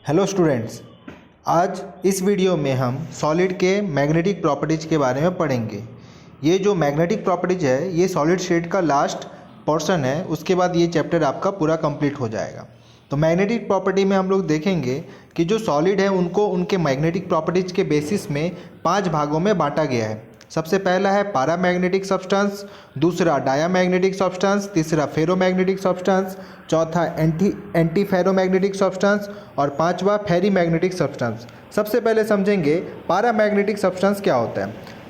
Hello students, आज इस video में हम सॉलिड के मैग्नेटिक प्रॉपर्टीज़ के बारे में पढ़ेंगे। ये जो मैग्नेटिक प्रॉपर्टीज़ है ये सॉलिड स्टेट का लास्ट पोर्शन है, उसके बाद ये चैप्टर आपका पूरा कंप्लीट हो जाएगा। तो मैग्नेटिक प्रॉपर्टी में हम लोग देखेंगे कि जो सॉलिड है उनको उनके मैग्नेटिक प्रॉपर्टीज़ के बेसिस में 5 भागों में बांटा गया है। सबसे पहला है पैरामैग्नेटिक सब्सटेंस, दूसरा डायामैग्नेटिक सब्सटेंस, तीसरा फेरोमैग्नेटिक सब्सटेंस, चौथा एंटी फेरोमैग्नेटिक सब्सटेंस और पांचवा फेरीमैग्नेटिक सब्सटेंस। सबसे पहले समझेंगे पैरामैग्नेटिक सब्सटेंस क्या होता है।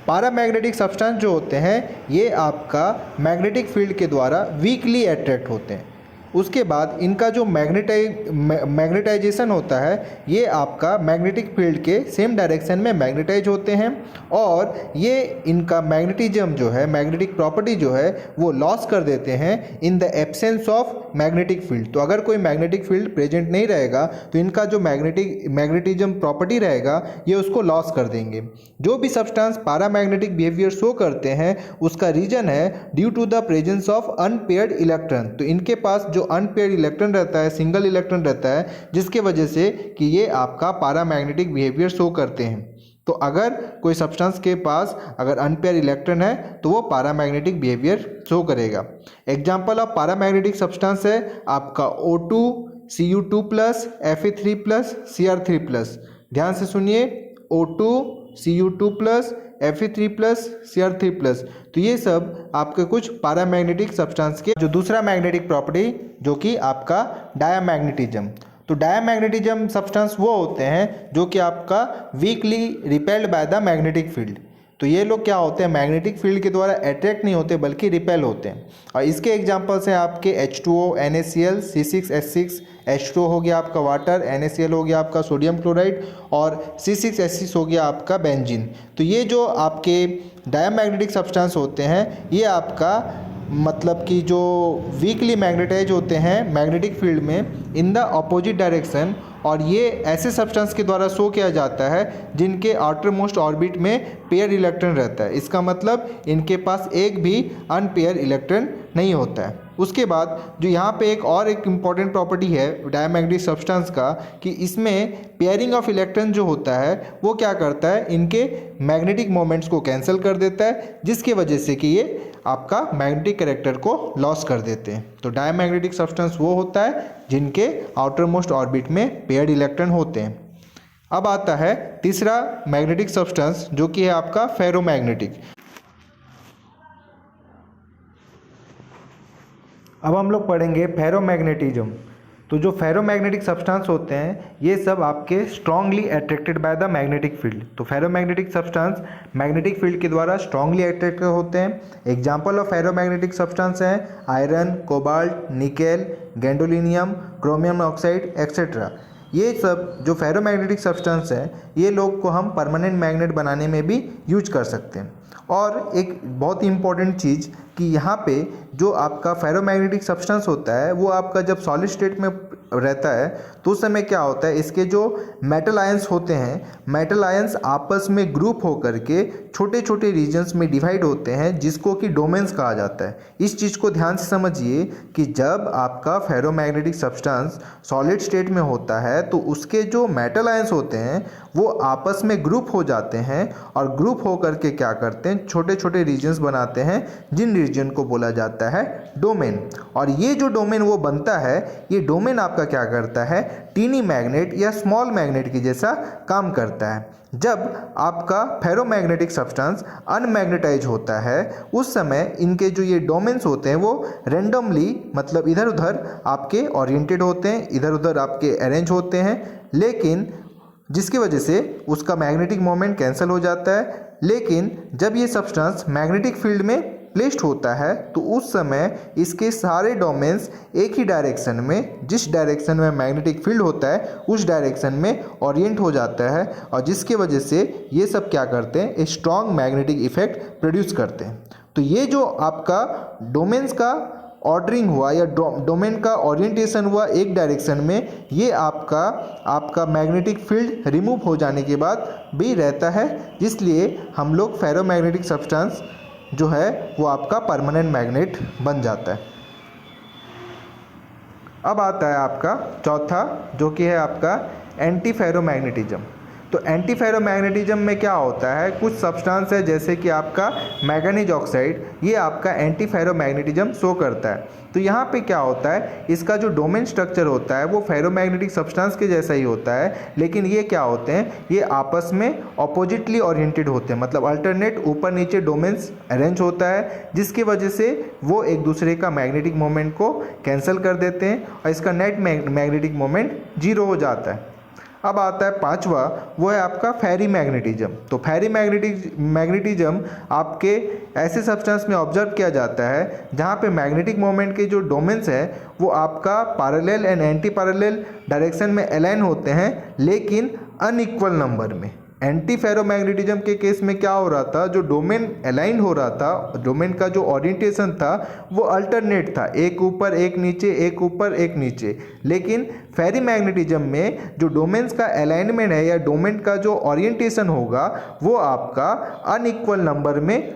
पैरामैग्नेटिक सब्सटेंस जो होते हैं ये आपका मैग्नेटिक फील्ड के द्वारा वीकली अट्रैक्ट होते हैं। उसके बाद इनका जो मैग्नेटाइजेशन होता है ये आपका मैग्नेटिक फील्ड के सेम डायरेक्शन में मैग्नेटाइज होते हैं और ये इनका मैग्नेटिज्म जो है, मैग्नेटिक प्रॉपर्टी जो है वो लॉस कर देते हैं in the absence of magnetic field. तो अगर कोई मैग्नेटिक फील्ड प्रेजेंट नहीं रहेगा तो इनका जो मैग्नेटिज्म प्रॉपर्टी रहेगा ये उसको लॉस कर देंगे। जो भी सब्सटेंस पैरामैग्नेटिक बिहेवियर शो करते हैं उसका रीजन है due to the presence of unpaired electron. तो इनके पास जो अनपेयर्ड इलेक्ट्रॉन रहता है, सिंगल इलेक्ट्रॉन रहता है, जिसके वजह से कि ये आपका पैरामैग्नेटिक बिहेवियर शो करते हैं। तो अगर कोई सब्सटेंस के पास अगर अनपेयर इलेक्ट्रॉन है तो वो पैरामैग्नेटिक बिहेवियर शो करेगा। एग्जांपल ऑफ पैरामैग्नेटिक सब्सटेंस है आपका O2, Cu2+, Fe3+, Cr3+। ध्यान से सुनिए, O2, Cu2+, Fe3+, Cr3+। तो ये सब आपके कुछ पैरामैग्नेटिक सब्सटेंस के जो दूसरा मैग्नेटिक प्रॉपर्टी जो कि आपका डायामैग्नेटिज्म। तो डायामैग्नेटिज्म सब्सटेंस वो होते हैं जो कि आपका weekly repelled by the magnetic field. तो ये लोग क्या होते हैं, मैग्नेटिक फील्ड के द्वारा अट्रैक्ट नहीं होते बल्कि रिपेल होते हैं। और इसके एग्जांपल्स हैं आपके H2O, NaCl, C6H6, H2O हो गया आपका वाटर, NaCl हो गया आपका सोडियम क्लोराइड और C6H6 हो गया आपका बेंजीन। तो ये जो आपके डायामैग्नेटिक सब्सटेंस होते हैं ये आपका मतलब कि जो वीकली मैग्नेटाइज होते हैं मैग्नेटिक फील्ड में इन द अपोजिट डायरेक्शन, और ये ऐसे सब्सटेंस के द्वारा शो किया जाता है जिनके आउटर मोस्ट ऑर्बिट में पेयर इलेक्ट्रॉन रहता है। इसका मतलब इनके पास एक भी अनपेयर इलेक्ट्रॉन नहीं होता है। उसके बाद जो यहाँ पे एक इम्पॉर्टेंट प्रॉपर्टी है डायामैग्नेटिक सब्सटेंस का कि इसमें पेयरिंग ऑफ इलेक्ट्रॉन जो होता है वो क्या करता है, इनके मैग्नेटिक मोमेंट्स को कैंसिल कर देता है, जिसकी वजह से कि ये आपका मैग्नेटिक कैरेक्टर को लॉस कर देते हैं। तो डायामैग्नेटिक सब्सटेंस वो होता है जिनके आउटर मोस्ट ऑर्बिट में पेयर्ड इलेक्ट्रॉन होते हैं। अब आता है तीसरा मैग्नेटिक सब्सटेंस जो कि है आपका फेरोमैग्नेटिक। अब हम लोग पढ़ेंगे फेरोमैग्नेटिज्म। तो जो फेरोमैग्नेटिक सब्सटेंस होते हैं ये सब आपके strongly attracted by the magnetic field. तो फेरोमैग्नेटिक सब्सटेंस मैग्नेटिक फील्ड के द्वारा स्ट्रांगली अट्रैक्टेड होते हैं। एग्जांपल ऑफ फेरोमैग्नेटिक सब्सटेंस हैं iron, cobalt, nickel, gadolinium, chromium oxide etcetera. ये सब जो फेरोमैग्नेटिक सब्सटेंस हैं ये लोग को हम परमानेंट मैग्नेट बनाने में भी यूज कर सकते हैं। और एक बहुत ही इंपॉर्टेंट चीज़ कि यहाँ पे जो आपका फेरोमैग्नेटिक सब्सटेंस होता है वो आपका जब सॉलिड स्टेट में रहता है तो उस समय क्या होता है, इसके जो मेटल आयंस होते हैं, मेटल आयंस आपस में ग्रुप होकर के छोटे छोटे रीजन्स में डिवाइड होते हैं जिसको कि डोमेन्स कहा जाता है। इस चीज़ को ध्यान से समझिए कि जब आपका फेरोमैग्नेटिक सब्सटेंस सॉलिड स्टेट में होता है तो उसके जो मेटल आयंस होते हैं वो आपस में ग्रुप हो जाते हैं और ग्रुप होकर के क्या करते हैं, छोटे छोटे रीजन्स बनाते हैं जिन रीजन को बोला जाता है डोमेन। और ये जो डोमेन वो बनता है ये डोमेन आपका क्या करता है, टीनी मैग्नेट या स्मॉल मैग्नेट की जैसा काम करता है। जब आपका फेरोमैग्नेटिक सब्सटेंस अनमैग्नेटाइज होता है उस समय इनके जो ये डोमेन्स होते हैं वो रेंडमली मतलब इधर उधर आपके ओरिएंटेड होते हैं, इधर उधर आपके अरेंज होते हैं, लेकिन जिसकी वजह से उसका मैग्नेटिक मोमेंट कैंसिल हो जाता है। लेकिन जब ये सब्सटेंस मैग्नेटिक फील्ड में प्लेस्ड होता है तो उस समय इसके सारे डोमेन्स एक ही डायरेक्शन में, जिस डायरेक्शन में मैग्नेटिक फील्ड होता है उस डायरेक्शन में ओरिएंट हो जाता है, और जिसकी वजह से ये सब क्या करते हैं, एक स्ट्रॉन्ग मैग्नेटिक इफेक्ट प्रोड्यूस करते हैं। तो ये जो आपका डोमेन्स का ऑर्डरिंग हुआ या डोमेन का ओरिएंटेशन हुआ एक डायरेक्शन में, ये आपका मैग्नेटिक फील्ड रिमूव हो जाने के बाद भी रहता है, इसलिए हम लोग फेरोमैग्नेटिक सब्सटेंस जो है वो आपका परमानेंट मैग्नेट बन जाता है। अब आता है आपका चौथा, जो कि है आपका एंटी फेरोमैग्नेटिज्म। तो एंटी फेरोमैग्नेटिज्म में क्या होता है, कुछ सब्सटेंस है जैसे कि आपका मैंगनीज ऑक्साइड, ये आपका एंटी फेरोमैग्नेटिज्म शो करता है। तो यहाँ पे क्या होता है, इसका जो डोमेन स्ट्रक्चर होता है वो फेरोमैग्नेटिक सब्सटेंस के जैसा ही होता है, लेकिन ये क्या होते हैं, ये आपस में ऑपोजिटली ओरिएंटेड होते हैं, मतलब अल्टरनेट ऊपर नीचे डोमेन्स अरेंज होता है, जिसकी वजह से वो एक दूसरे का मैग्नेटिक मोमेंट को कैंसिल कर देते हैं और इसका नेट मैग्नेटिक मोमेंट जीरो हो जाता है। अब आता है पांचवा, वो है आपका फेरी मैग्नेटिज्म। तो फेरी मैग्नेटिज्म आपके ऐसे सब्सटेंस में ऑब्जर्व किया जाता है जहाँ पे मैग्नेटिक मोमेंट के जो डोमेन्स है वो आपका parallel and anti parallel direction में अलाइन होते हैं, लेकिन अनइक्वल नंबर में। एंटी फेरोमैग्नेटिज्म के केस में क्या हो रहा था, जो डोमेन अलाइन हो रहा था, डोमेन का जो ओरिएंटेशन था वो अल्टरनेट था, एक ऊपर एक नीचे, एक ऊपर एक नीचे। लेकिन फेरी मैग्नेटिज्म में जो डोमेन्स का अलाइनमेंट है या डोमेन का जो ओरिएंटेशन होगा वो आपका अनइक्वल नंबर में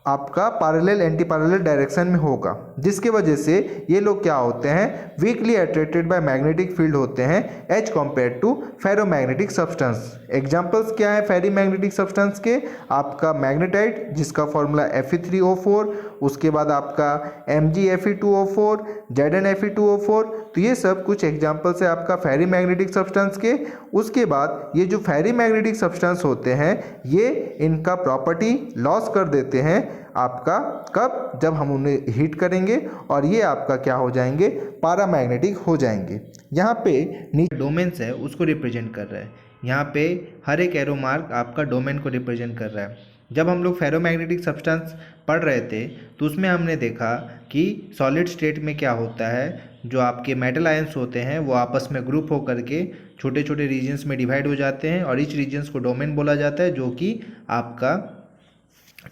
आपका पैरेलल एंटी पैरेलल डायरेक्शन में होगा, जिसकी वजह से ये लोग क्या होते हैं, weekly attracted by magnetic field होते हैं as compare to ferromagnetic substance. Examples क्या है फेरी मैग्नेटिक सब्सटेंस के, आपका मैग्नेटाइट जिसका फॉर्मूला Fe3O4, उसके बाद आपका MgFe2O4, ZnFe2O4। तो ये सब कुछ एग्जांपल्स है आपका फेरी मैग्नेटिक सब्सटेंस के। उसके बाद ये जो फेरी मैग्नेटिक सब्सटेंस होते हैं ये इनका प्रॉपर्टी लॉस कर देते हैं आपका, कब, जब हम उन्हें हीट करेंगे और ये आपका क्या हो जाएंगे, पैरामैग्नेटिक हो जाएंगे। यहाँ पे नीचे डोमेन्स है उसको रिप्रेजेंट कर रहा है, यहाँ पे हर एक एरो मार्क आपका डोमेन को रिप्रेजेंट कर रहा है। जब हम लोग फेरोमैग्नेटिक सब्सटेंस पढ़ रहे थे तो उसमें हमने देखा कि सॉलिड स्टेट में क्या होता है, जो आपके मेटल आयंस होते हैं वो आपस में ग्रुप होकर के छोटे छोटे रीजन्स में डिवाइड हो जाते हैं और इस रीजन्स को डोमेन बोला जाता है, जो कि आपका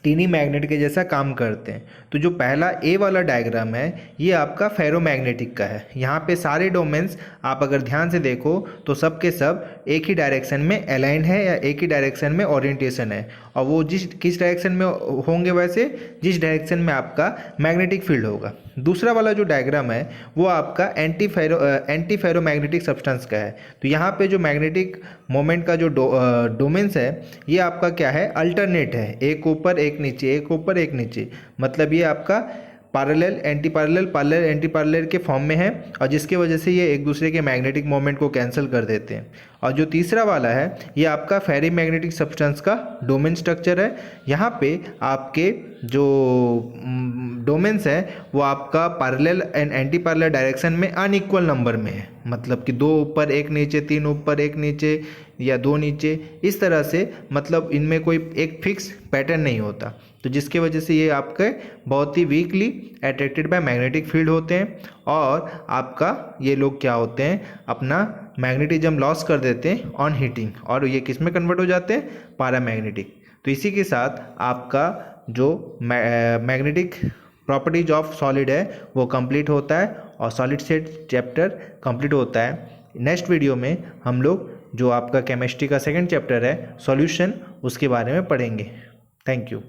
टीनी मैग्नेट के जैसा काम करते हैं। तो जो पहला ए वाला डायग्राम है ये आपका फेरोमैग्नेटिक का है। यहाँ पे सारे डोमेन्स आप अगर ध्यान से देखो तो सब के सब एक ही डायरेक्शन में अलाइन है या एक ही डायरेक्शन में ओरिएंटेशन है, और वो किस डायरेक्शन में होंगे, वैसे जिस डायरेक्शन में आपका मैग्नेटिक फील्ड होगा। दूसरा वाला जो डायग्राम है वो आपका एंटी फेरोमैग्नेटिक सब्सटेंस का है। तो यहाँ पे जो मैग्नेटिक मोमेंट का जो डोमेन्स है ये आपका क्या है, अल्टरनेट है, एक ऊपर एक नीचे, एक ऊपर एक नीचे, मतलब ये आपका parallel anti parallel parallel anti parallel के फॉर्म में है, और जिसकी वजह से ये एक दूसरे के मैग्नेटिक मोमेंट को कैंसिल कर देते हैं। और जो तीसरा वाला है ये आपका फेरी मैग्नेटिक सब्सटेंस का डोमेन स्ट्रक्चर है। यहाँ पे आपके जो डोमेन्स है वो आपका parallel and anti parallel direction में अनइक्वल नंबर में है, मतलब कि दो ऊपर एक नीचे, तीन ऊपर एक नीचे या दो नीचे, इस तरह से, मतलब इनमें कोई एक फिक्स पैटर्न नहीं होता। तो जिसके वजह से ये आपके बहुत ही weakly attracted by magnetic field होते हैं और आपका ये लोग क्या होते हैं, अपना मैग्नेटिज्म लॉस कर देते हैं ऑन हीटिंग, और ये किस में कन्वर्ट हो जाते हैं, पैरामैग्नेटिक। तो इसी के साथ आपका जो मैग्नेटिक प्रॉपर्टीज ऑफ सॉलिड है वो कंप्लीट होता है और सॉलिड स्टेट चैप्टर कंप्लीट होता है। नेक्स्ट वीडियो में हम लोग जो आपका केमिस्ट्री का सेकंड चैप्टर है सॉल्यूशन, उसके बारे में पढ़ेंगे। Thank you.